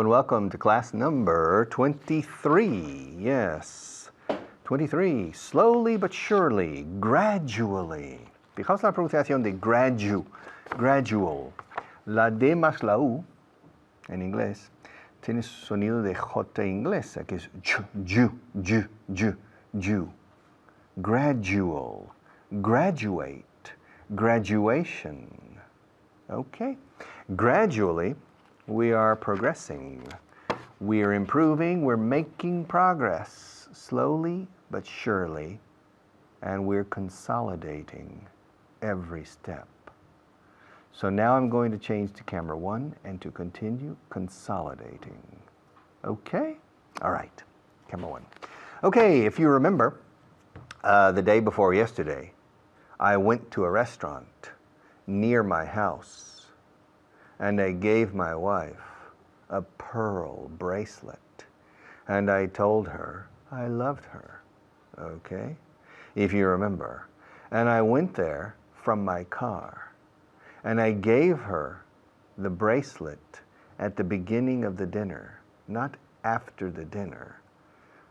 welcome to class number 23. Yes, 23. Slowly but surely, gradually. Fijaos la pronunciación de gradual. La D más la U, en inglés, tiene sonido de J inglesa, que es ju. Gradual, graduate, graduation. Okay? Gradually, we are progressing. We are improving. We're making progress slowly but surely. And we're consolidating every step. So now I'm going to change to camera 1 and to continue consolidating. Okay? All right. Camera 1. Okay, if you remember, the day before yesterday, I went to a restaurant near my house. And I gave my wife a pearl bracelet. And I told her I loved her. Okay? If you remember. And I went there from my car. And I gave her the bracelet at the beginning of the dinner, not after the dinner.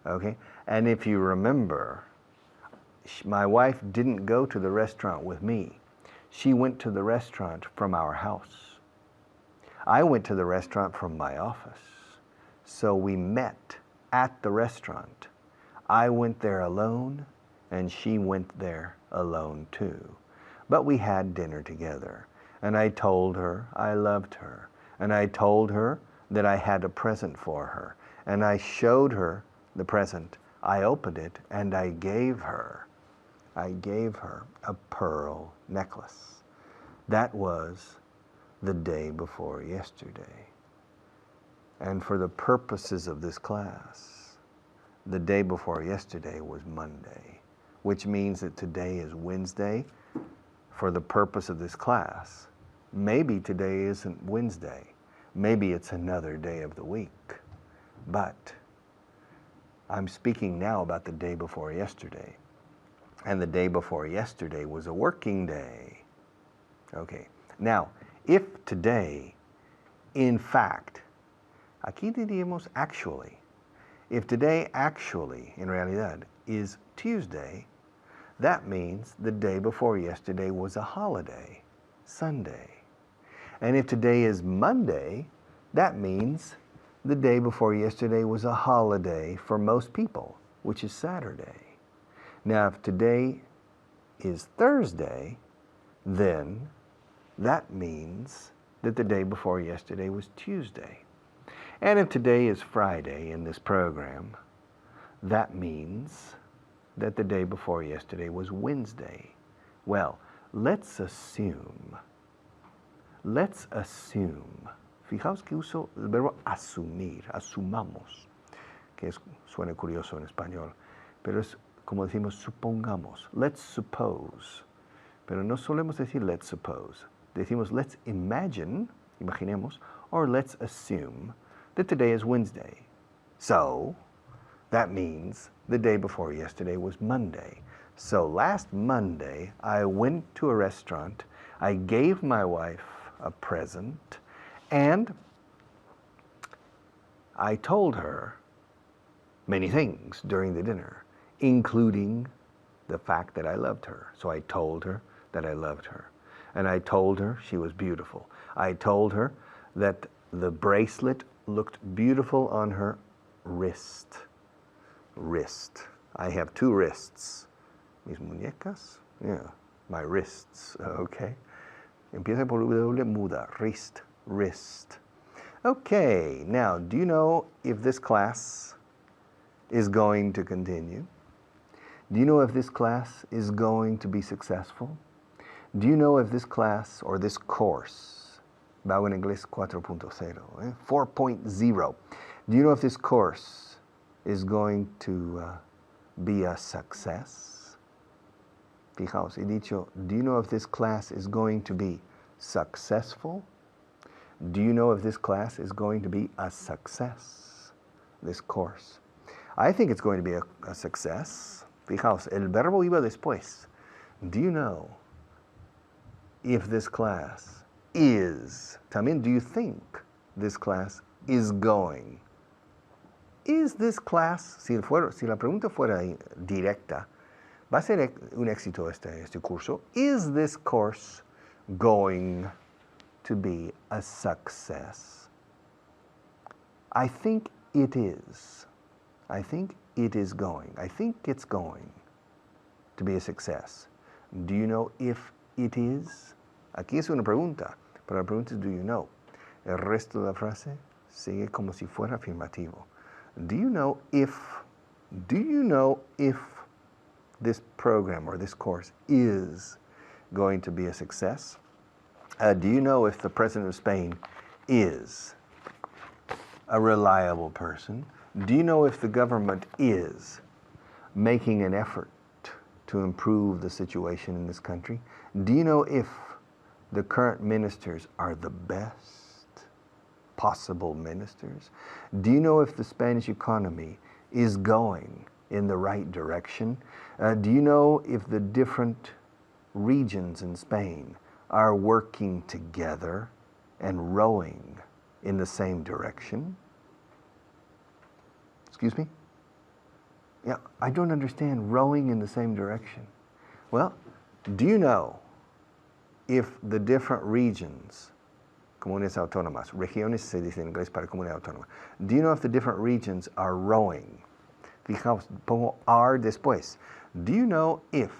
Okay? And if you remember, my wife didn't go to the restaurant with me. She went to the restaurant from our house. I went to the restaurant from my office. So we met at the restaurant. I went there alone, and she went there alone too. But we had dinner together, and I told her I loved her, and I told her that I had a present for her, and I showed her the present. I opened it, and I gave her a pearl necklace. That was the day before yesterday. And for the purposes of this class, the day before yesterday was Monday, which means that today is Wednesday. For the purpose of this class, maybe today isn't Wednesday. Maybe it's another day of the week. But I'm speaking now about the day before yesterday. And the day before yesterday was a working day. Okay, now, if today, in fact, aquí diríamos actually, if today actually, en realidad, is Tuesday, that means the day before yesterday was a holiday, Sunday. And if today is Monday, that means the day before yesterday was a holiday for most people, which is Saturday. Now, if today is Thursday, then that means that the day before yesterday was Tuesday. And if today is Friday in this program, that means that the day before yesterday was Wednesday. Well, let's assume. Fijaos que uso el verbo asumir, asumamos, que suena curioso en español, pero es como decimos supongamos. Let's suppose. Pero no solemos decir let's suppose. Decimos let's imagine, imaginemos, or let's assume that today is Wednesday. So, that means the day before yesterday was Monday. So last Monday, I went to a restaurant, I gave my wife a present, and I told her many things during the dinner, including the fact that I loved her. So I told her that I loved her. And I told her she was beautiful. I told her that the bracelet looked beautiful on her wrist. I have two wrists. Mis muñecas? Yeah, my wrists, okay. Empieza por W muda, wrist. Okay, now, do you know if this class is going to continue? Do you know if this class is going to be successful? Do you know if this class or this course, Vago en Inglés 4.0, 4.0, do you know if this course is going to be a success? Fijaos, he dicho, do you know if this class is going to be successful? Do you know if this class is going to be a success, this course? I think it's going to be a success. Fijaos, el verbo iba después. Do you know if this class is, también do you think this class is going. Is this class, si la pregunta fuera directa, va a ser un éxito este curso. Is this course going to be a success? I think it is. I think it is going. I think it's going to be a success. Do you know if it is? Aquí es una pregunta, pero la pregunta es do you know. El resto de la frase sigue como si fuera afirmativo. Do you know if this program or this course is going to be a success? Do you know if the President of Spain is a reliable person? Do you know if the government is making an effort to improve the situation in this country? Do you know if the current ministers are the best possible ministers? Do you know if the Spanish economy is going in the right direction? Do you know if the different regions in Spain are working together and rowing in the same direction? Excuse me? Yeah, I don't understand rowing in the same direction. Well, do you know if the different regions, comunidades autónomas, regiones se dice en inglés para comunidad autónoma, do you know if the different regions are rowing? Fijaos, pongo are después. Do you know if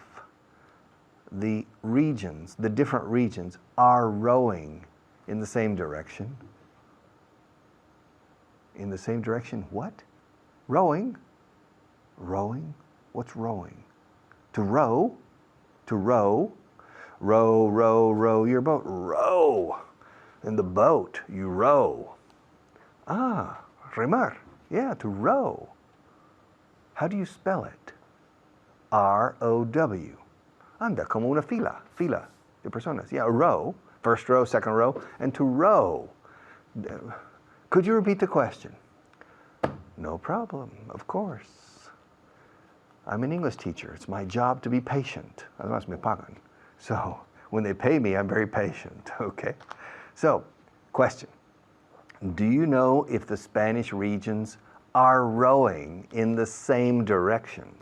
the regions, the different regions, are rowing in the same direction? In the same direction, what? Rowing? Rowing? What's rowing? To row? To row? Row, row, row your boat. Row! In the boat, you row. Ah, remar. Yeah, to row. How do you spell it? R-O-W. Anda, como una fila. Fila de personas. Yeah, a row. First row, second row. And to row. Could you repeat the question? No problem, of course. I'm an English teacher. It's my job to be patient. Además me pagan. So when they pay me, I'm very patient, okay? So, question. Do you know if the Spanish regions are rowing in the same direction?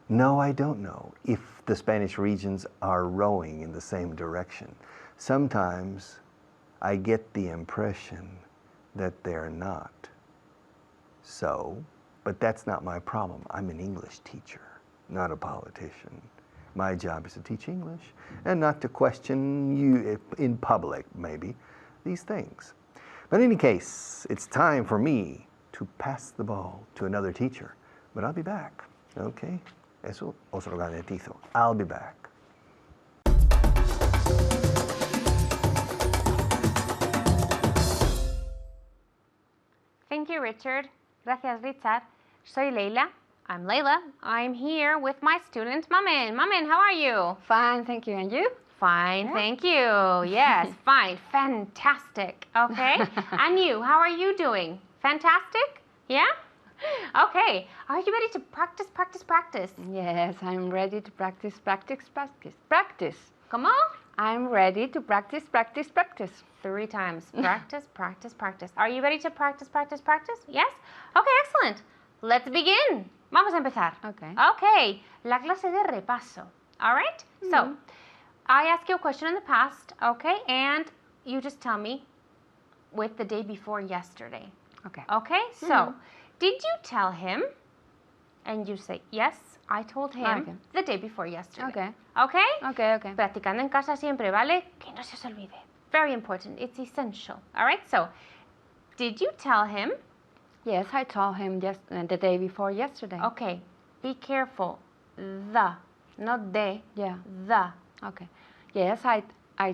No, I don't know if the Spanish regions are rowing in the same direction. Sometimes I get the impression that they're not. So, but that's not my problem. I'm an English teacher, not a politician. My job is to teach English and not to question you in public, maybe, these things. But in any case, it's time for me to pass the ball to another teacher. But I'll be back, okay? Eso os lo garantizo. I'll be back. Thank you, Richard. Gracias, Richard. Soy Leila. I'm Layla. I'm here with my student, Mamen. Mamen, how are you? Fine, thank you. And you? Fine, thank you. Yes, fine. Fantastic. Okay. And you, how are you doing? Fantastic? Yeah? Okay. Are you ready to practice, practice, practice? Yes, I'm ready to practice, practice, practice, practice. Come on. I'm ready to practice, practice, practice. 3 times. Practice, practice, practice. Are you ready to practice, practice, practice? Yes? Okay, excellent. Let's begin. Vamos a empezar. Okay. Okay. La clase de repaso. All right? So, I ask you a question in the past, okay? And you just tell me with the day before yesterday. Okay. Okay? So, did you tell him? And you say, yes, I told him the day before yesterday. Okay. Okay? Okay, okay. Practicando en casa siempre, ¿vale? Que no se os olvide. Very important. It's essential. All right? So, did you tell him? Yes, I told him just the day before yesterday. Okay. Be careful. The, not de. Yeah. The. Okay. Yes, I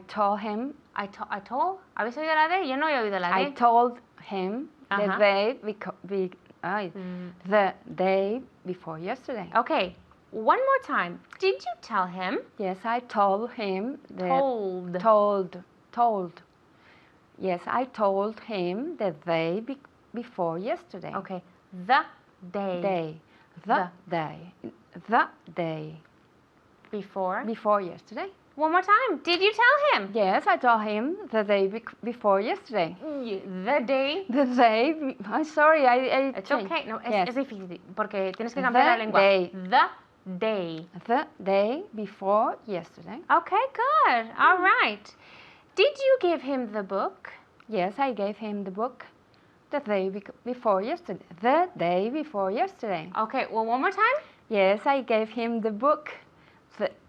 told him. I told? ¿Habéis oído la de? Yo no he oído la de. I told him the day before yesterday. Okay. One more time. Did you tell him? Yes, I told him. Told. Yes, I told him the day before yesterday. Okay. The day. The day. Before Yesterday. One more time. Did you tell him? Yes, I told him the day before yesterday. The day. The day. I'm sorry, I It's changed. okay. No, Yes. es difícil porque tienes que cambiar la The lengua. day. The day. The day before yesterday. Okay, good. All right. Did you give him the book? Yes, I gave him the book the day before yesterday. The day before yesterday. Okay, well, one more time. Yes, I gave him the book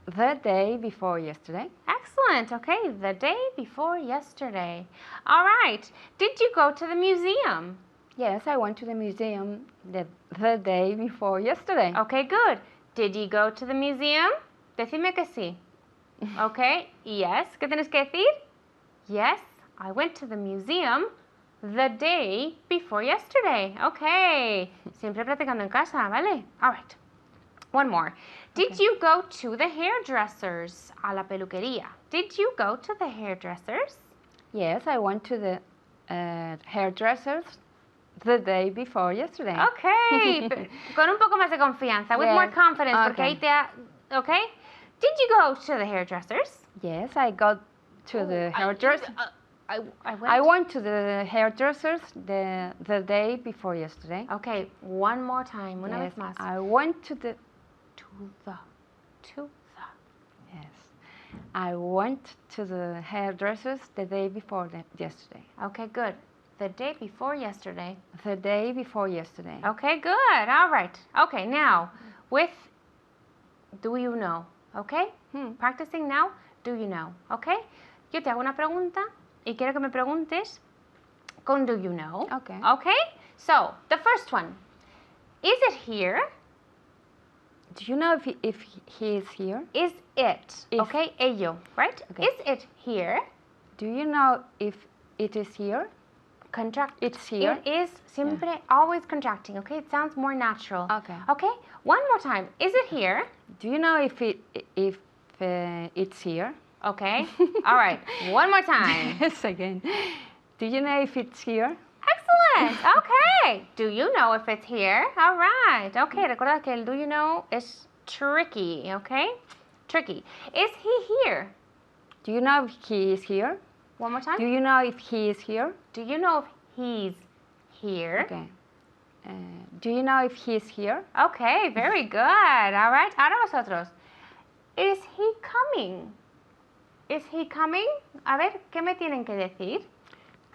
the day before yesterday. Excellent. Okay, the day before yesterday. All right. Did you go to the museum? Yes, I went to the museum the day before yesterday. Okay, good. Did you go to the museum? Decime que sí. Okay, yes. ¿Qué tienes que decir? Yes, I went to the museum the day before yesterday. Okay. Siempre practicando en casa, ¿vale? All right. One more. Did you go to the hairdressers? A la peluquería. Did you go to the hairdressers? Yes, I went to the hairdressers the day before yesterday. Okay. Con un poco más de confianza. With Yes. more confidence. Porque Okay. ahí te... Okay. Did you go to the hairdressers? Yes, I got to the hairdressers. I went. I went to the hairdressers the day before yesterday. Okay, one more time. Una Yes, vez más. I went to the yes. I went to the hairdressers the day before yesterday. Okay, good. The day before yesterday. The day before yesterday. Okay, good. All right. Okay, now with do you know? Okay? Practicing now. Do you know? Okay? Yo te hago una pregunta y quiero que me preguntes con do you know? Okay. Okay? So, the first one. Is it here? Do you know if he is here? Is it? If. Okay, ello, right? Okay. Is it here? Do you know if it is here? Contract. It's here. It is siempre always contracting, okay? It sounds more natural. Okay. Okay? One more time. Is it here? Do you know if it's here? Okay. All right. One more time. Yes, again. Do you know if it's here? Excellent. Okay. Do you know if it's here? All right. Okay. Recuerda que el do you know is tricky, okay? Tricky. Is he here? Do you know if he is here? One more time. Do you know if he is here? Do you know if he's here? Okay. Do you know if he's here? Okay, very good. All right. Ahora vosotros. Is he coming? Is he coming? A ver, ¿qué me tienen que decir?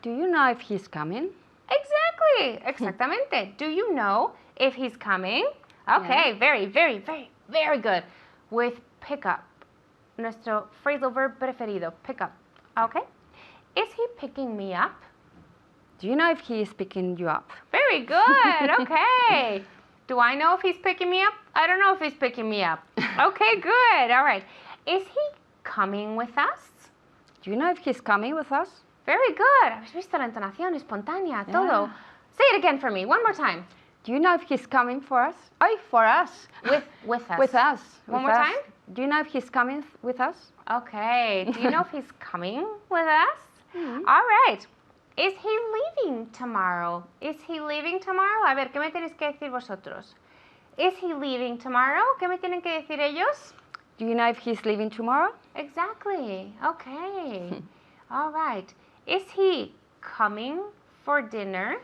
Do you know if he's coming? Exactly. Exactamente. Do you know if he's coming? Okay, very, very, very, very good. With pick up. Nuestro phrasal verb preferido, pick up. Okay. Is he picking me up? Do you know if he is picking you up? Very good. Okay. Do I know if he's picking me up? I don't know if he's picking me up. Okay, good. All right. Is he coming with us? Do you know if he's coming with us? Very good. ¿Habéis visto la entonación espontánea? Todo. Say it again for me. One more time. Do you know if he's coming for us? Oh, for us. With us. With us. One with more us. time. Do you know if he's coming with us? Okay. Do you know if he's coming with us? All right. Is he leaving tomorrow? Is he leaving tomorrow? A ver, ¿qué me tenéis que decir vosotros? Is he leaving tomorrow? ¿Qué me tienen que decir ellos? Do you know if he's leaving tomorrow? Exactly. Okay. All right. Is he coming for dinner?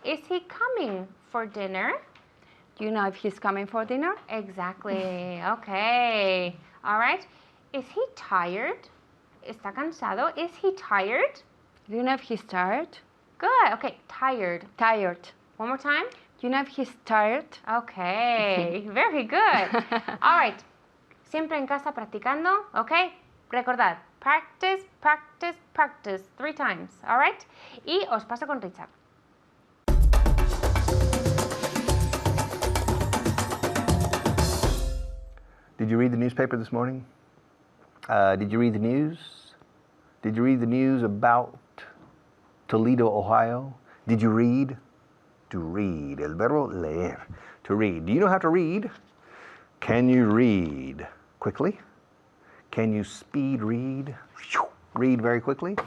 Is he coming for dinner? Do you know if he's coming for dinner? Exactly. Okay. All right. Is he tired? ¿Está cansado? Is he tired? Do you know if he's tired? Good. Okay. Tired. Tired. One more time. Do you know if he's tired? Okay. Very good. All right. Siempre en casa practicando. Okay. Recordad. Practice, practice, practice 3 times. All right. Y os paso con Richard. Did you read the newspaper this morning? Did you read the news? Did you read the news about Toledo, Ohio? Did you read? To read. El verbo leer. To read. Do you know how to read? Can you read quickly? Can you speed read? Read very quickly?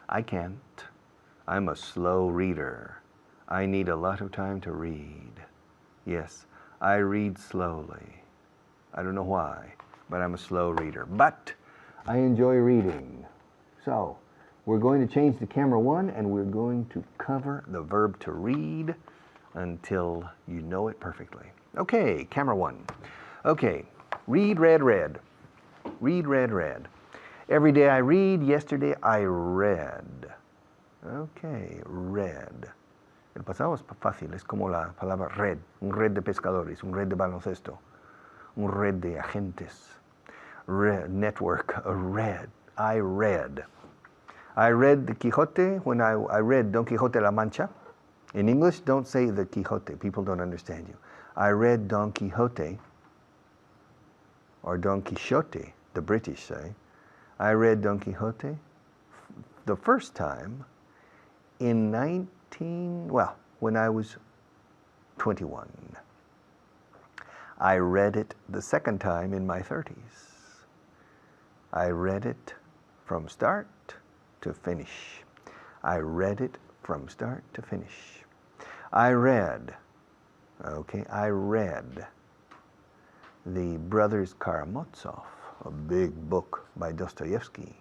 I can't. I'm a slow reader. I need a lot of time to read. Yes, I read slowly. I don't know why, but I'm a slow reader. But I enjoy reading. So, we're going to change to camera 1 and we're going to cover the verb to read until you know it perfectly. Okay, camera 1. Okay, read, read, read. Read, read, read. Every day I read, yesterday I read. Okay, read. El pasado es fácil, es como la palabra red, un red de pescadores, un red de baloncesto, un red de agentes, red, network, a red. I read. I read the Quixote when I read Don Quixote La Mancha. In English, don't say the Quixote. People don't understand you. I read Don Quixote, or Don Quixote, the British say. I read Don Quixote the first time in when I was 21. I read it the second time in my 30s. I read it from start to finish. I read it from start to finish. I read the Brothers Karamazov, a big book by Dostoevsky,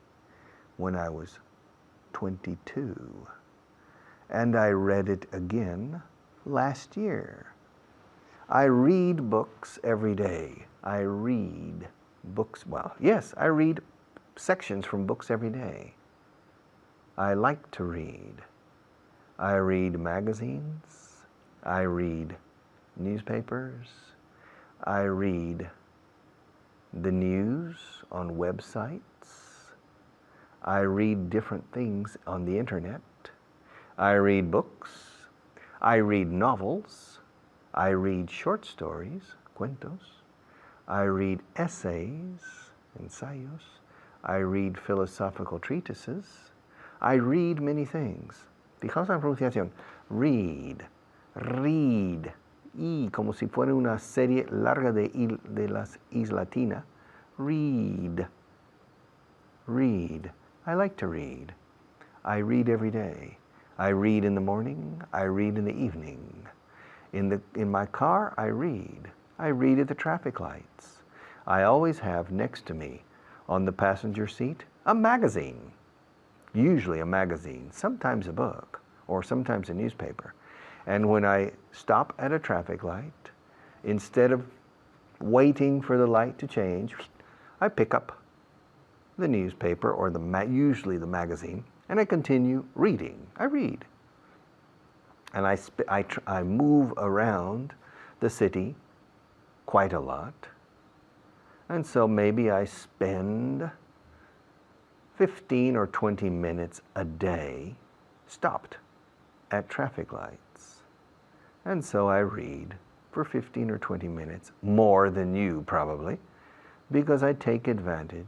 when I was 22. And I read it again last year. I read books every day. I read books, well, yes, I read sections from books every day. I like to read. I read magazines. I read newspapers. I read the news on websites. I read different things on the internet. I read books. I read novels. I read short stories, cuentos. I read essays, ensayos. I read philosophical treatises. I read many things. Fijaos en la pronunciación. Read, read. Y como si fuera una serie larga de las Is Latina. Read, read. I like to read. I read every day. I read in the morning. I read in the evening. In my car, I read. I read at the traffic lights. I always have next to me on the passenger seat a magazine. Usually a magazine, sometimes a book, or sometimes a newspaper. And when I stop at a traffic light, instead of waiting for the light to change, I pick up the newspaper or usually the magazine, and I continue reading. I read. And I move around the city quite a lot. And so maybe I spend 15 or 20 minutes a day stopped at traffic lights. And so I read for 15 or 20 minutes, more than you probably, because I take advantage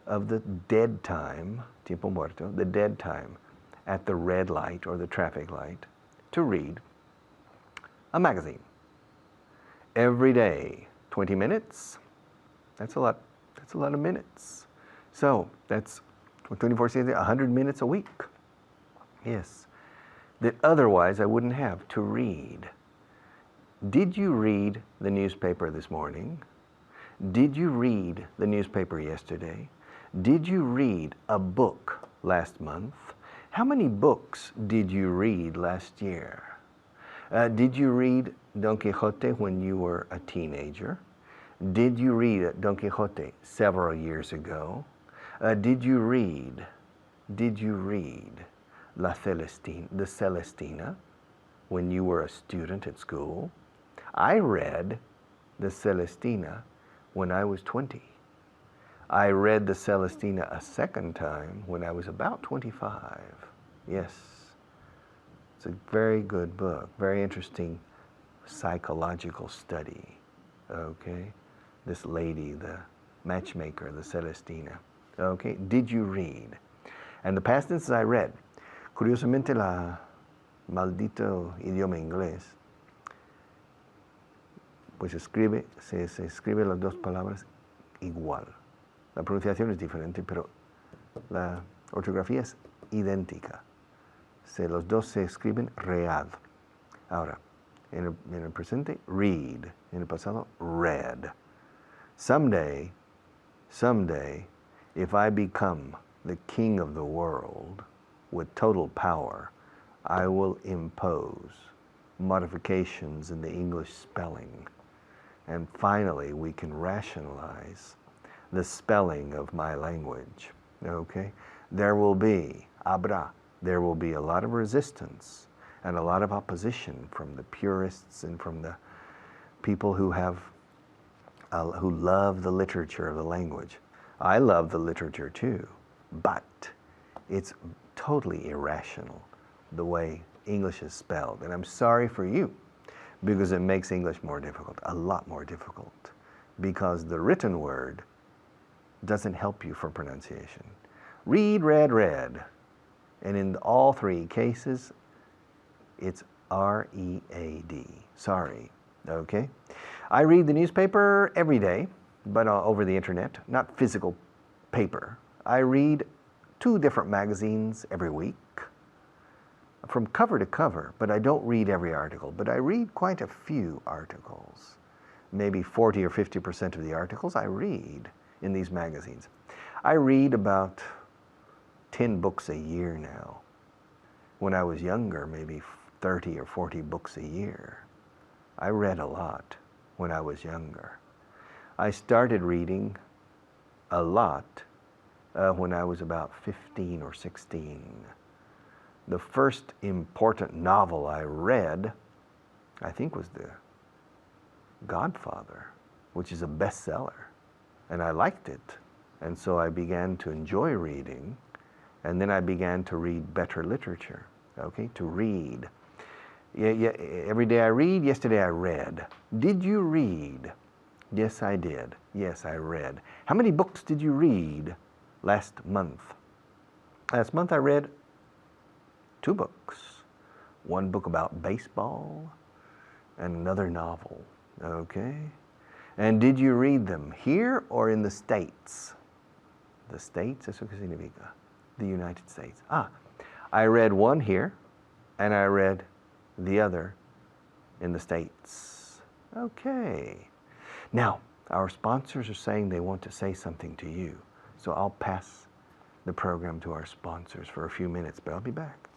of the dead time, tiempo muerto, the dead time at the red light or the traffic light to read a magazine. Every day, 20 minutes, that's a lot of minutes. So that's 24/7, 100 minutes a week. Yes, that otherwise I wouldn't have to read. Did you read the newspaper this morning? Did you read the newspaper yesterday? Did you read a book last month? How many books did you read last year? Did you read Don Quixote when you were a teenager? Did you read Don Quixote several years ago? Did you read the Celestina when you were a student at school? I read the Celestina when I was 20. I read the Celestina a second time when I was about 25. Yes, it's a very good book, very interesting psychological study. Okay, this lady, the matchmaker, the Celestina. Okay, did you read? And the past tense I read. Curiosamente, la maldito idioma inglés, pues se escribe las dos palabras igual. La pronunciación es diferente, pero la ortografía es idéntica. Los dos se escriben read. Ahora, en el presente, read. En el pasado, read. Someday, If I become the king of the world with total power, I will impose modifications in the English spelling. And finally, we can rationalize the spelling of my language. Okay? There will be, there will be a lot of resistance and a lot of opposition from the purists and from the people who love the literature of the language. I love the literature too, but it's totally irrational the way English is spelled. And I'm sorry for you, because it makes English more difficult, a lot more difficult, because the written word doesn't help you for pronunciation. Read, read, read. And in all three cases, it's R-E-A-D. Sorry, okay? I read the newspaper every day, but over the internet, not physical paper. I read 2 different magazines every week, from cover to cover, but I don't read every article, but I read quite a few articles. Maybe 40 or 50% of the articles I read in these magazines. I read about 10 books a year now. When I was younger, maybe 30 or 40 books a year. I read a lot when I was younger. I started reading a lot when I was about 15 or 16. The first important novel I read, I think, was The Godfather, which is a bestseller. And I liked it. And so I began to enjoy reading. And then I began to read better literature, okay, to read. Yeah, every day I read, yesterday I read. Did you read? Yes, I did. Yes, I read. How many books did you read last month? Last month I read 2 books. One book about baseball and another novel, okay? And did you read them here or in the States? The States, eso qué significa? The United States. I read one here and I read the other in the States. Okay. Now, our sponsors are saying they want to say something to you. So I'll pass the program to our sponsors for a few minutes, but I'll be back.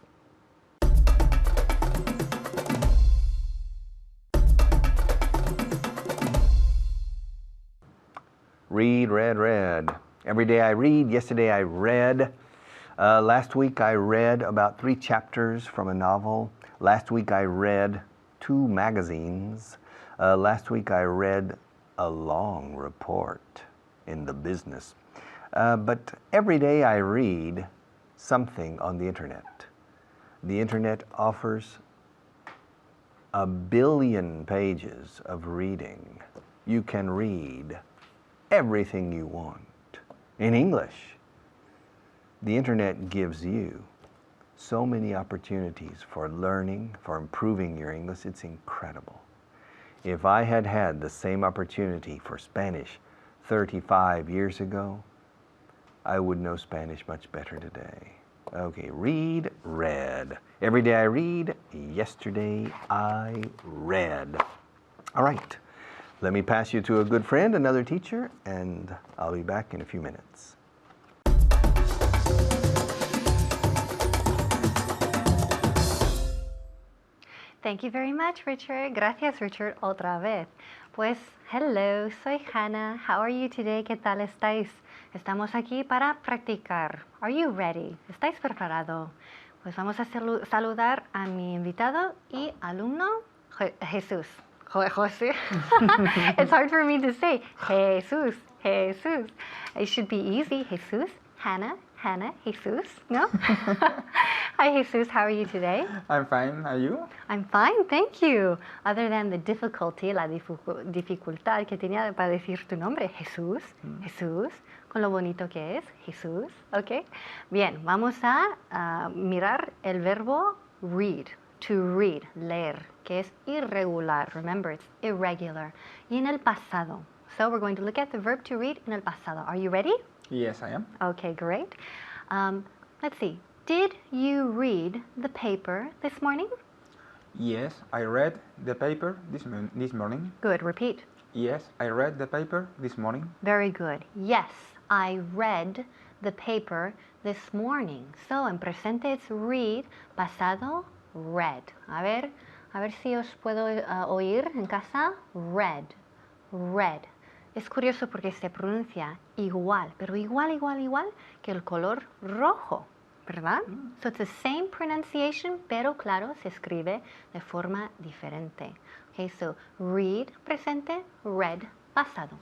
Read, read, read. Every day I read. Yesterday I read. Last week I read about 3 chapters from a novel. Last week I read 2 magazines. Last week I read a long report in the business. But every day I read something on the internet. The internet offers 1 billion pages of reading. You can read everything you want in English. The internet gives you so many opportunities for learning, for improving your English. It's incredible. If I had had the same opportunity for Spanish 35 years ago, I would know Spanish much better today. Okay, read, read. Every day I read, yesterday I read. All right, let me pass you to a good friend, another teacher, and I'll be back in a few minutes. Thank you very much, Richard. Gracias, Richard, otra vez. Pues, hello, soy Hannah. How are you today? ¿Qué tal estáis? Estamos aquí para practicar. Are you ready? ¿Estáis preparados? Pues vamos a saludar a mi invitado y alumno, Jesús. José. It's hard for me to say. Jesus. Jesus. It should be easy. Jesus. Hannah. Hannah. Jesus. No? Hi, Jesus. How are you today? I'm fine. Are you? I'm fine, thank you. Other than the difficulty, la dificultad que tenía para decir tu nombre, Jesús. Jesús. Con lo bonito que es, Jesús. ¿Ok? Bien, vamos a mirar el verbo read. To read, leer, que es irregular. Remember, it's irregular. Y en el pasado. So we're going to look at the verb to read en el pasado. Are you ready? Yes, I am. Okay, great. Let's see. Did you read the paper this morning? Yes, I read the paper this morning. Good, repeat. Yes, I read the paper this morning. Very good. Yes, I read the paper this morning. So, en presente it's read, pasado, read. A ver si os puedo oír en casa. Read, read. Es curioso porque se pronuncia igual, pero igual que el color rojo, ¿verdad? So it's the same pronunciation, pero claro, se escribe de forma diferente. Okay, so read, presente, read, pasado.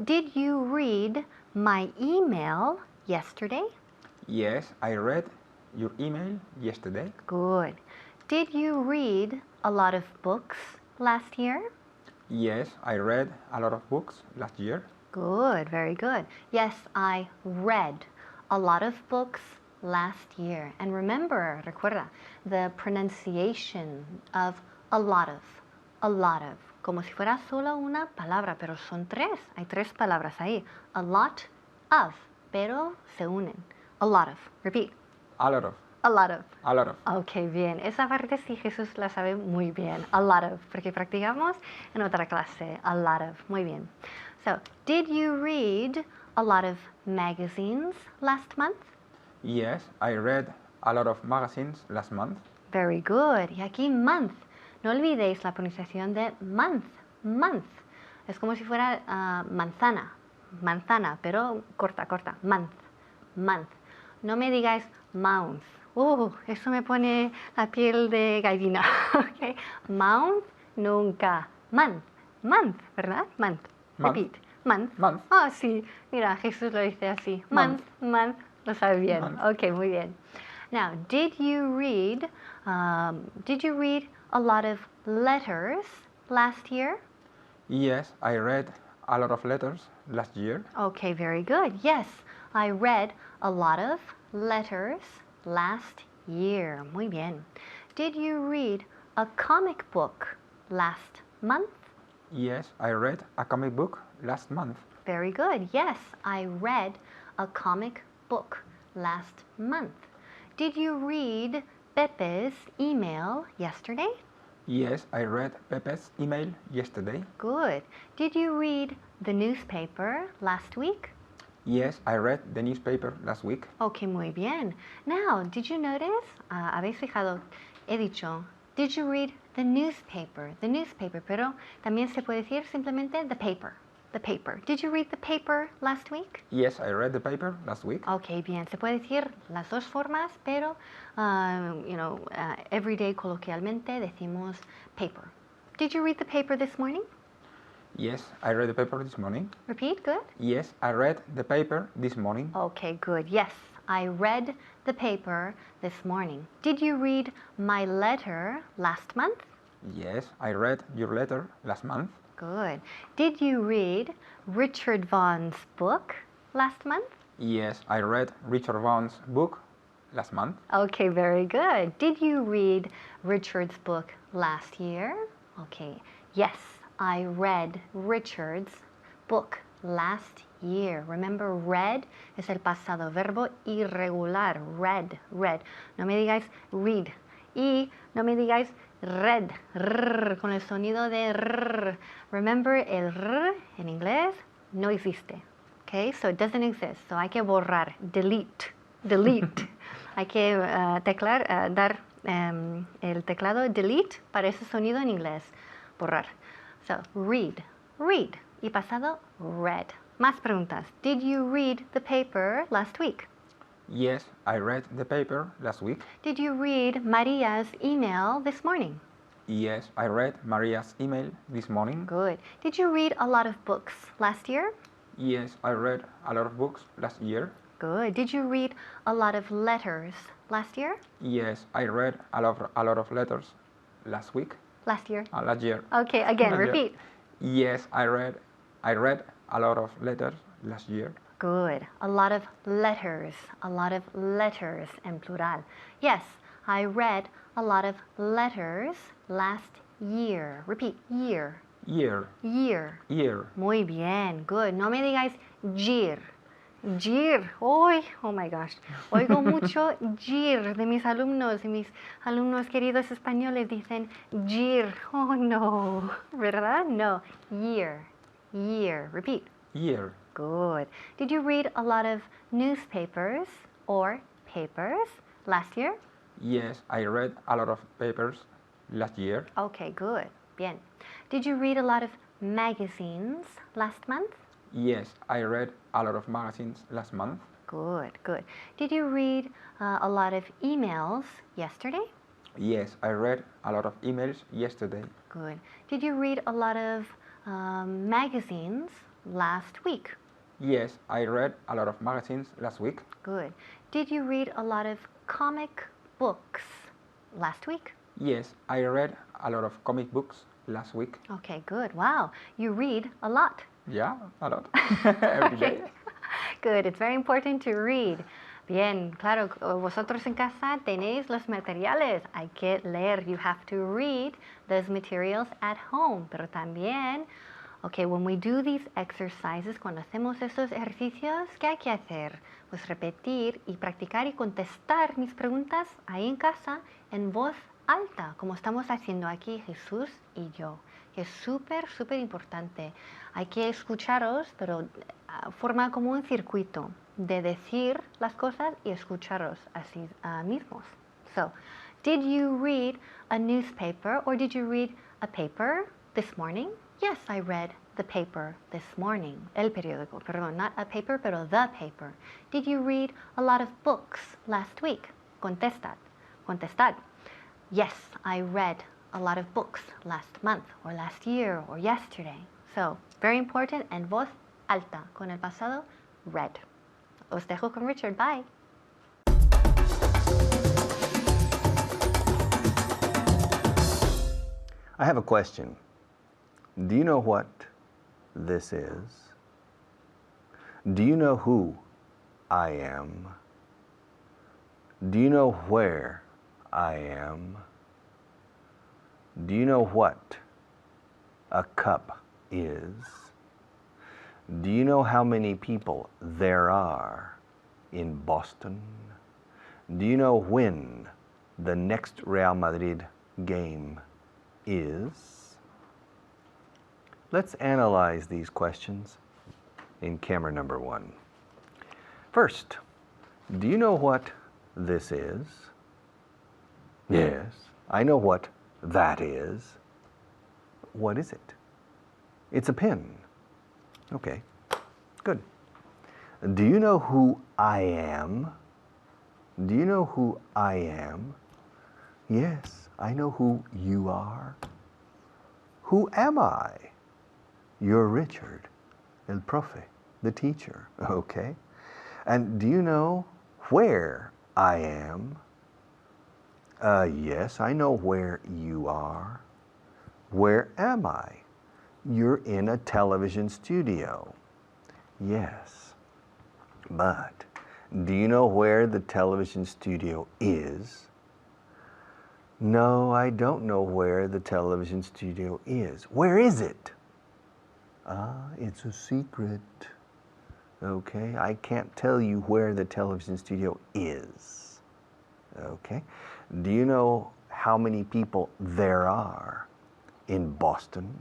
Did you read my email yesterday? Yes, I read your email yesterday. Good. Did you read a lot of books last year? Yes, I read a lot of books last year. Good, very good. Yes, I read a lot of books last year. And remember, recuerda, the pronunciation of a lot of, como si fuera solo una palabra, pero son tres. Hay tres palabras ahí. A lot of, pero se unen. A lot of. Repeat. A lot of. A lot of. A lot of. Ok, bien. Esa parte sí Jesús la sabe muy bien. A lot of, porque practicamos en otra clase. A lot of. Muy bien. So, did you read a lot of magazines last month? Yes, I read a lot of magazines last month. Very good. Y aquí month. No olvidéis la pronunciación de month. Month. Es como si fuera manzana. Manzana, pero corta. Month. Month. No me digáis mouth. Eso me pone la piel de gallina. Okay. Mouth, nunca. Month. Month, ¿verdad? Month. Month. Repeat. Month. Month. Ah, sí. Mira, Jesús lo dice así. Month. Month. Lo sabe bien. Month. Ok, muy bien. Now, did you read a lot of letters last year? Yes, I read a lot of letters last year. Okay, very good. Yes, I read a lot of letters last year. Muy bien. Did you read a comic book last month? Yes, I read a comic book last month. Very good. Yes, I read a comic book last month. Did you read Pepe's email yesterday? Yes, I read Pepe's email yesterday. Good. Did you read the newspaper last week? Yes, I read the newspaper last week. Ok, muy bien. Now, did you notice? ¿Habéis fijado? He dicho, did you read the newspaper? The newspaper, pero también se puede decir simplemente the paper. The paper. Did you read the paper last week? Yes, I read the paper last week. Ok, bien. Se puede decir las dos formas, pero, everyday coloquialmente decimos paper. Did you read the paper this morning? Yes, I read the paper this morning. Repeat, good. Yes, I read the paper this morning. Okay, good. Yes, I read the paper this morning. Did you read my letter last month? Yes, I read your letter last month. Good. Did you read Richard Vaughn's book last month? Yes, I read Richard Vaughn's book last month. Okay, very good. Did you read Richard's book last year? Okay. Yes, I read Richard's book last year. Remember, read es el pasado, verbo irregular. Read, read. No me digáis read. Y no me digáis read, rrr, con el sonido de rrr. Remember, el rrr en inglés no existe. Okay, so it doesn't exist. So hay que borrar, delete, delete. Hay que dar el teclado delete para ese sonido en inglés. Borrar. So, read, read. Y pasado, read. Más preguntas. Did you read the paper last week? Yes, I read the paper last week. Did you read Maria's email this morning? Yes, I read Maria's email this morning. Good. Did you read a lot of books last year? Yes, I read a lot of books last year. Good. Did you read a lot of letters last year? Yes, I read a lot of letters last week. Last year. Last year. Okay, again, Last year. repeat. Yes, I read a lot of letters last year. Good. A lot of letters. A lot of letters en plural. Yes, I read a lot of letters last year. Repeat. Year. Year. Year. Year. Muy bien. Good. No me digáis year. Year. Hoy, oh my gosh. Oigo mucho year de mis alumnos queridos españoles dicen year. Oh no. ¿Verdad? No. Year. Year. Repeat. Year. Good. Did you read a lot of newspapers or papers last year? Yes, I read a lot of papers last year. Okay, good. Bien. Did you read a lot of magazines last month? Yes, I read a lot of magazines last month. Good, good. Did you read a lot of emails yesterday? Yes, I read a lot of emails yesterday. Good. Did you read a lot of magazines last week? Yes, I read a lot of magazines last week. Good. Did you read a lot of comic books last week? Yes, I read a lot of comic books last week. Okay, good. Wow, you read a lot. Yeah, a lot. Every day. Good, it's very important to read. Bien, claro, vosotros en casa tenéis los materiales. Hay que leer. You have to read those materials at home. Pero también, okay, when we do these exercises, cuando hacemos estos ejercicios, ¿qué hay que hacer? Pues repetir y practicar y contestar mis preguntas ahí en casa en voz alta, como estamos haciendo aquí Jesús y yo, que es súper, súper importante. Hay que escucharos, pero forma como un circuito de decir las cosas y escucharos así mismos. So, did you read a newspaper or did you read a paper this morning? Yes, I read the paper this morning. El periódico, perdón, not a paper, pero the paper. Did you read a lot of books last week? Contestad, contestad. Yes, I read a lot of books last month or last year or yesterday. So, very important, en voz alta, con el pasado, read. Os dejo con Richard. Bye. I have a question. Do you know what this is? Do you know who I am? Do you know where I am? Do you know what a cup is? Do you know how many people there are in Boston? Do you know when the next Real Madrid game is? Let's analyze these questions in camera number 1. First, do you know what this is? Yes, I know what that is. What is it? It's a pen. Okay, good. Do you know who I am? Do you know who I am? Yes, I know who you are. Who am I? You're Richard, el profe, the teacher, okay? And do you know where I am? Yes, I know where you are. Where am I? You're in a television studio. Yes, but do you know where the television studio is? No, I don't know where the television studio is. Where is it? It's a secret. Okay, I can't tell you where the television studio is. Okay, do you know how many people there are in Boston?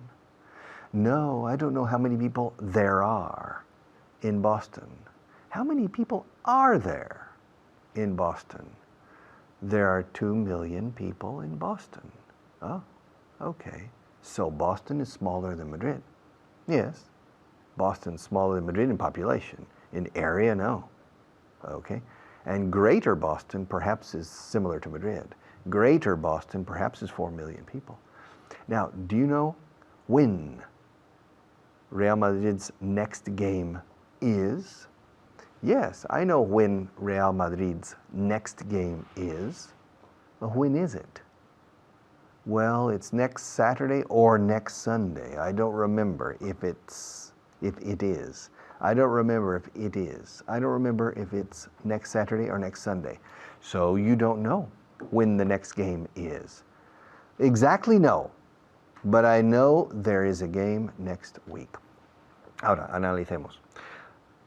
No, I don't know how many people there are in Boston. How many people are there in Boston? There are 2 million people in Boston. Oh, okay. So Boston is smaller than Madrid. Yes, Boston's smaller than Madrid in population. In area, no. Okay. And Greater Boston perhaps is similar to Madrid. Greater Boston perhaps is 4 million people. Now, do you know when Real Madrid's next game is? Yes, I know when Real Madrid's next game is. But when is it? Well, it's next Saturday or next Sunday. I don't remember if it is. I don't remember if it is. I don't remember if it's next Saturday or next Sunday. So you don't know when the next game is. Exactly no. But I know there is a game next week. Ahora, analicemos.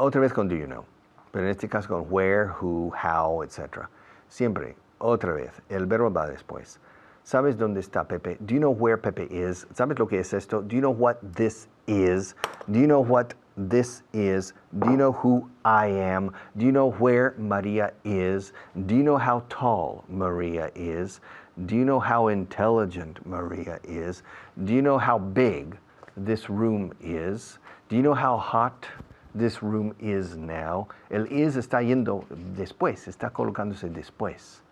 Otra vez con do you know. Pero en este caso con where, who, how, etc. Siempre, otra vez, el verbo va después. ¿Sabes dónde está Pepe? Do you know where Pepe is? ¿Sabes lo que es esto? Do you know what this is? Do you know what this is? Do you know who I am? Do you know where Maria is? Do you know how tall Maria is? Do you know how intelligent Maria is? Do you know how big this room is? Do you know how hot this room is now? El is está yendo después, está colocándose después.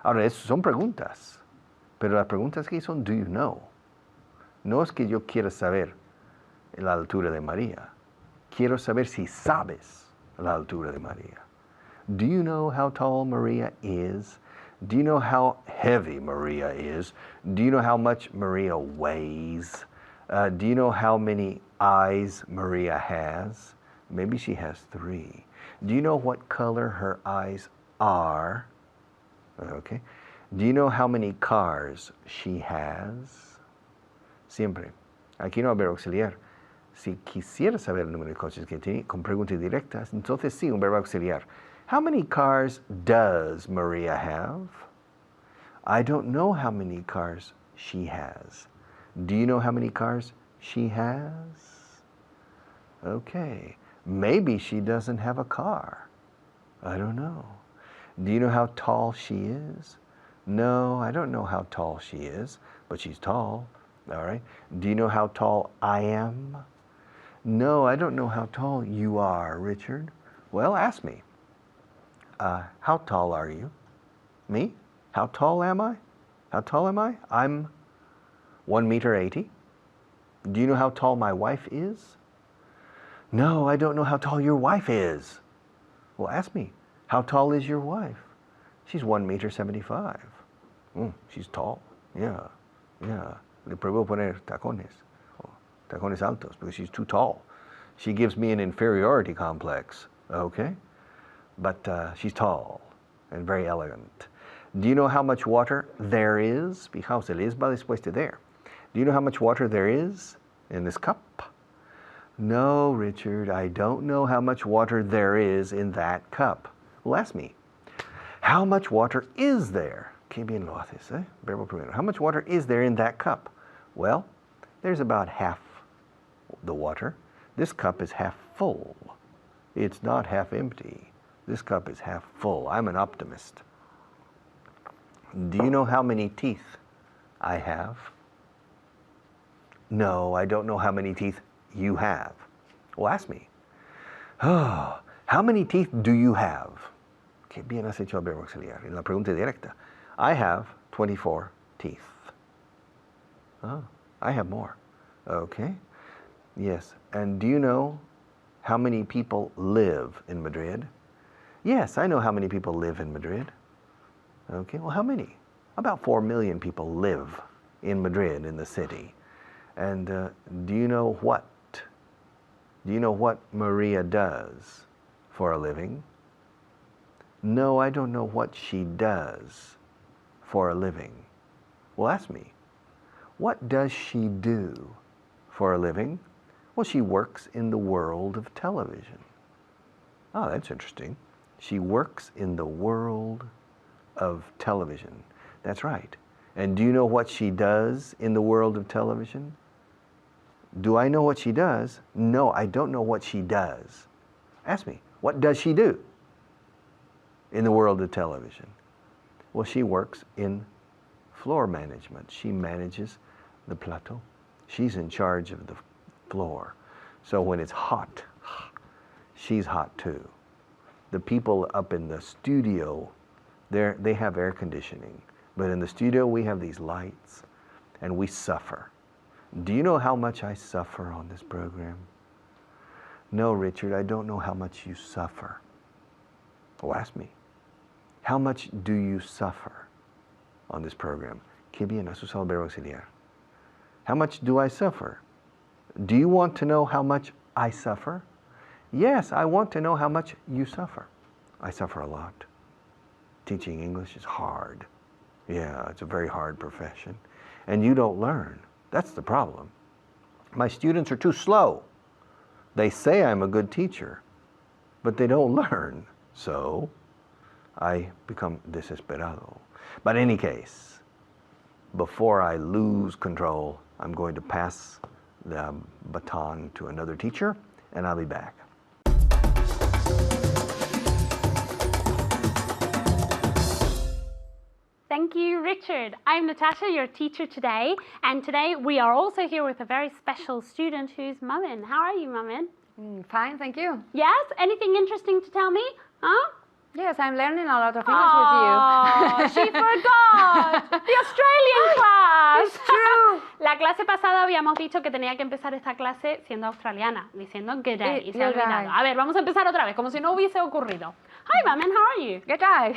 Ahora, eso son preguntas, pero las preguntas aquí son do you know? No es que yo quiera saber la altura de María. Quiero saber si sabes la altura de María. Do you know how tall Maria is? Do you know how heavy Maria is? Do you know how much Maria weighs? Do you know how many eyes Maria has? Maybe she has 3. Do you know what color her eyes are? Okay. Do you know how many cars she has? Siempre. Aquí no va a haber auxiliar. Si quisiera saber el número de coches que tiene, con preguntas directas, entonces sí, un verbo auxiliar. How many cars does Maria have? I don't know how many cars she has. Do you know how many cars she has? Okay. Maybe she doesn't have a car. I don't know. Do you know how tall she is? No, I don't know how tall she is, but she's tall. All right. Do you know how tall I am? No, I don't know how tall you are, Richard. Well, ask me. How tall are you? Me? How tall am I? How tall am I? I'm 1.80 meters. Do you know how tall my wife is? No, I don't know how tall your wife is. Well, ask me. How tall is your wife? She's 1.75 meters. She's tall. Yeah. Le puedo poner tacones. Tacones altos, because she's too tall. She gives me an inferiority complex, okay? But she's tall and very elegant. Do you know how much water there is? Fijaos, el es va después de there. Do you know how much water there is in this cup? No, Richard, I don't know how much water there is in that cup. Well, ask me. How much water is there? Qué bien lo haces, eh? Verbo primero. How much water is there in that cup? Well, there's about half the water. This cup is half full. It's not half empty. This cup is half full. I'm an optimist. Do you know how many teeth I have? No, I don't know how many teeth you have. Well, ask me. Oh, how many teeth do you have? Qué bien has hecho el verbo auxiliar. En la pregunta directa. I have 24 teeth. Oh, I have more. Okay. Yes. And do you know how many people live in Madrid? Yes, I know how many people live in Madrid. Okay. Well, how many? About 4 million people live in Madrid, in the city. And do you know what? Do you know what Maria does for a living? No, I don't know what she does for a living. Well, ask me. What does she do for a living? Well, she works in the world of television. Oh, that's interesting. She works in the world of television. That's right. And do you know what she does in the world of television? Do I know what she does? No, I don't know what she does. Ask me, what does she do in the world of television? Well, she works in floor management. She manages the plateau. She's in charge of the floor. So when it's hot, she's hot too. The people up in the studio, they have air conditioning. But in the studio, we have these lights, and we suffer. Do you know how much I suffer on this program? No, Richard, I don't know how much you suffer. Oh, ask me. How much do you suffer on this program? Qué bien, has usado el verbo auxiliar. How much do I suffer? Do you want to know how much I suffer? Yes, I want to know how much you suffer. I suffer a lot. Teaching English is hard. Yeah, it's a very hard profession. And you don't learn. That's the problem. My students are too slow. They say I'm a good teacher, but they don't learn. So I become desesperado. But in any case, before I lose control, I'm going to pass the baton to another teacher, and I'll be back. Thank you, Richard. I'm Natasha, your teacher today, and today we are also here with a very special student who's Mamin. How are you, Mamin? Fine, thank you. Yes? Anything interesting to tell me? Huh? Yes, I'm learning a lot of English with you. Oh, she forgot! The Australian class! It's true. La clase pasada habíamos dicho que tenía que empezar esta clase siendo australiana, diciendo good day, y se ha Good day. olvidado. A ver, vamos a empezar otra vez, como si no hubiese ocurrido. Hi, Mamin, how are you? Good day.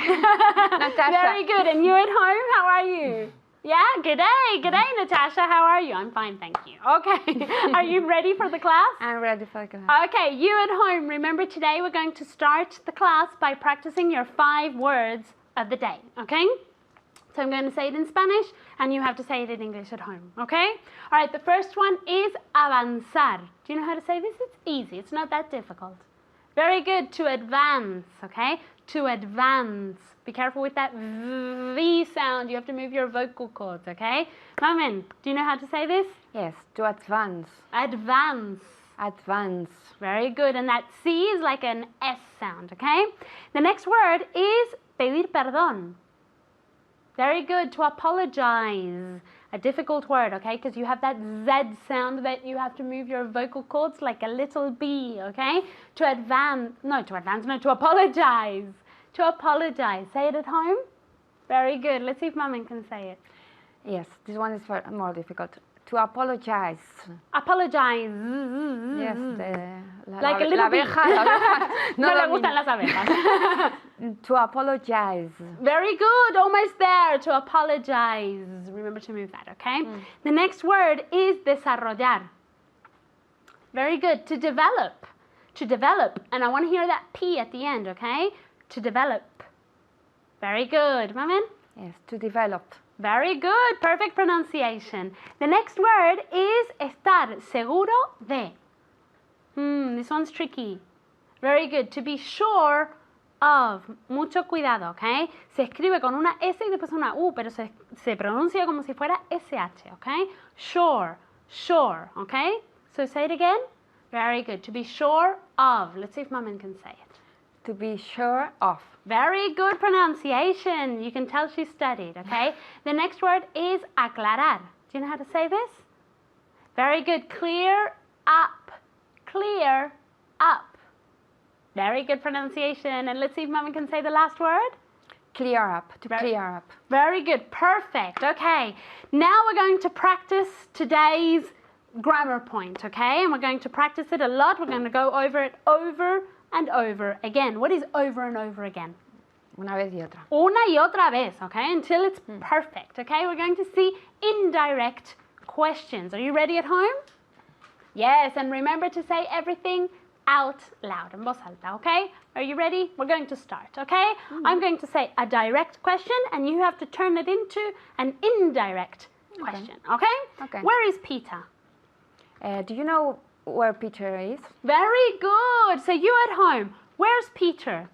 Natasha. Very good. And you at home, how are you? Yeah, good day. Good day, Natasha. How are you? I'm fine, thank you. Okay. Are you ready for the class? I'm ready for the class. Okay, you at home, remember today we're going to start the class by practicing your 5 words of the day, okay? So I'm going to say it in Spanish and you have to say it in English at home, okay? All right, the first one is avanzar. Do you know how to say this? It's easy. It's not that difficult. Very good. To advance, okay? To advance. Be careful with that V sound. You have to move your vocal cords, okay? Mamin, do you know how to say this? Yes, to advance. Advance. Advance. Very good. And that C is like an S sound, okay? The next word is pedir perdón. Very good. To apologize. A difficult word, okay? Because you have that Z sound that you have to move your vocal cords like a little B, okay? To apologize. To apologize. Say it at home. Very good. Let's see if Mamin can say it. Yes, this one is more difficult. To apologize. Apologize. Yes, Like a little bee. la abeja. No lo le mismo. gustan las abejas. To apologize. Very good. Almost there. To apologize. Remember to move that, okay? The next word is desarrollar. Very good. To develop. To develop. And I want to hear that P at the end, okay? To develop. Very good. Mamin? Yes, to develop. Very good. Perfect pronunciation. The next word is estar seguro de. This one's tricky. Very good. To be sure of. Mucho cuidado, okay? Se escribe con una S y después una U, pero se pronuncia como si fuera SH, okay? Sure. Sure, okay? So say it again. Very good. To be sure of. Let's see if Mamin can say it. To be sure of. Very good pronunciation. You can tell she studied, okay? The next word is aclarar. Do you know how to say this? Very good. Clear up. Clear up. Very good pronunciation. And let's see if Mama can say the last word. Clear up. To clear up. Very good. Perfect. Okay. Now we're going to practice today's grammar point, okay? And we're going to practice it a lot. We're going to go over it over and over again. What is over and over again? Una vez y otra. Una y otra vez, okay? Until it's perfect, okay? We're going to see indirect questions. Are you ready at home? Yes, and remember to say everything out loud, en voz alta, okay? Are you ready? We're going to start, okay? I'm going to say a direct question and you have to turn it into an indirect question, okay? Okay. Where is Peter? Do you know where Peter is? Very good. So you at home, where's Peter?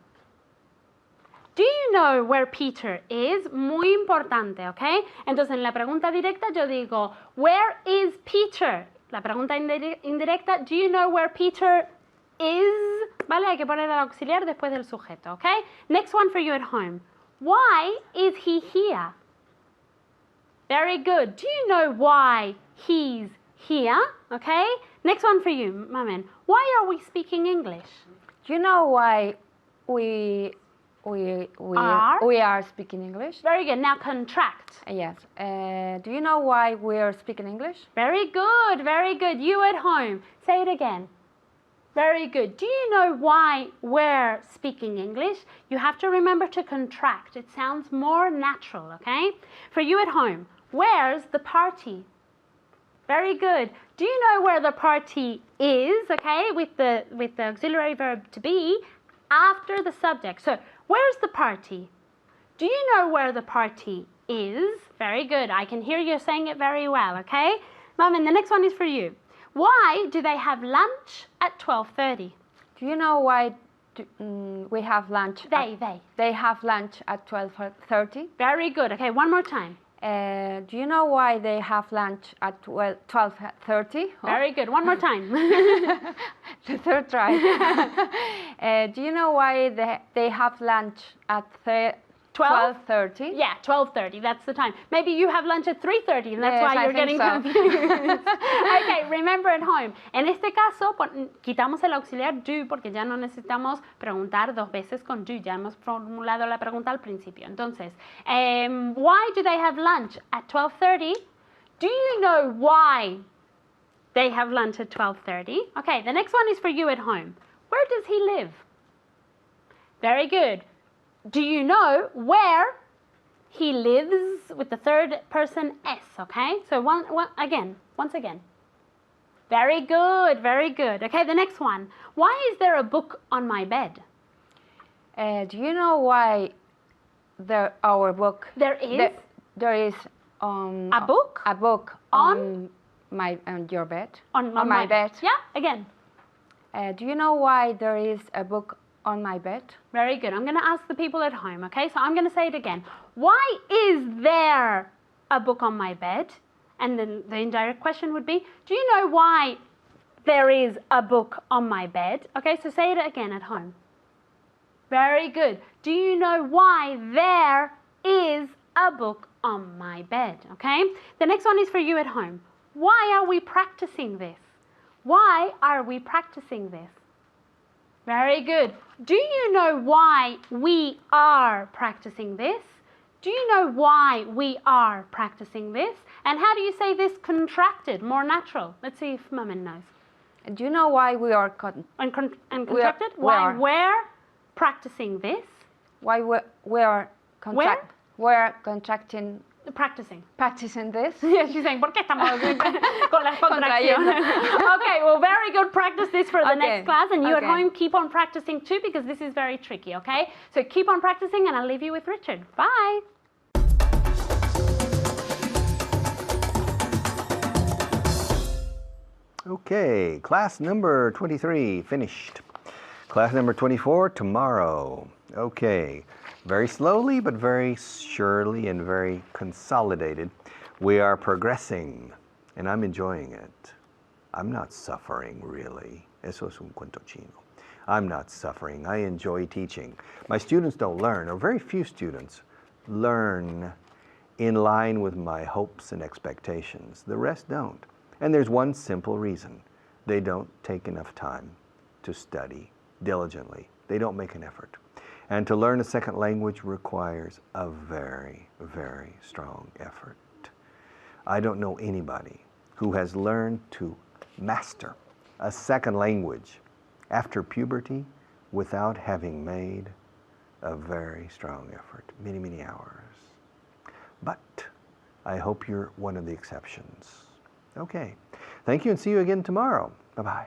Do you know where Peter is? Muy importante, ¿ok? Entonces en la pregunta directa yo digo, where is Peter? La pregunta indirecta, do you know where Peter is? Vale, hay que poner el auxiliar después del sujeto, ¿ok? Next one for you at home. Why is he here? Very good. Do you know why he's here? Okay? Next one for you, Mamen. Why are we speaking English? Do you know why we are speaking English? Very good. Now contract. Yes. Do you know why we are speaking English? Very good. Very good. You at home. Say it again. Very good. Do you know why we're speaking English? You have to remember to contract. It sounds more natural, okay? For you at home, where's the party? Very good. Do you know where the party is, okay, with the auxiliary verb to be after the subject? So, where's the party? Do you know where the party is? Very good. I can hear you saying it very well, okay? Mom, and the next one is for you. Why do they have lunch at 12:30? Do you know why we have lunch? They They have lunch at 12:30. Very good. Okay, one more time. Do you know why they have lunch at 12:30? Very good. One more time. The third try. Do you know why they have lunch at 12:30? Yeah, 12:30. That's the time. Maybe you have lunch at 3:30 and that's Yes, why I you're think getting so. confused. Okay, remember at home. En este caso, quitamos el auxiliar do porque ya no necesitamos preguntar dos veces con do. Ya hemos formulado la pregunta al principio. Entonces, why do they have lunch at 12:30? Do you know why they have lunch at 12:30? Okay, the next one is for you at home. Where does he live? Very good. Do you know where he lives with the third person S, okay? So once again. Very good, very good. Okay, the next one. Why is there a book on my bed? Do you know why our book? There is There is a book a book On? on your bed. on my bed. Yeah, again. Do you know why there is a book on my bed? Very good. I'm going to ask the people at home, okay? So I'm going to say it again. Why is there a book on my bed? And then the indirect question would be, do you know why there is a book on my bed? Okay, so say it again at home. Very good. Do you know why there is a book on my bed? Okay? The next one is for you at home. Why are we practicing this? Why are we practicing this? Very good. Do you know why we are practicing this? Do you know why we are practicing this? And how do you say this contracted, more natural? Let's see if Mamen knows. Do you know why we are And contracted? we Why are. we're practicing this? why we are we're contracting practicing this? Yeah, she's saying, ¿por qué estamos con las contracciones? Okay, well, very good. Practice this for the Okay, next class. And you at okay. home, keep on practicing too, because this is very tricky, okay? So keep on practicing, and I'll leave you with Richard. Bye. Okay, class number 23 finished. Class number 24 tomorrow. Okay, very slowly but very surely and very consolidated, we are progressing, and I'm enjoying it. I'm not suffering, really. Eso es un cuento chino. I'm not suffering. I enjoy teaching. My students don't learn, or very few students learn in line with my hopes and expectations. The rest don't. And there's one simple reason. They don't take enough time to study diligently. They don't make an effort. And to learn a second language requires a very, very strong effort. I don't know anybody who has learned to master a second language after puberty without having made a very strong effort, many, many hours. But I hope you're one of the exceptions. Okay. Thank you and see you again tomorrow. Bye-bye.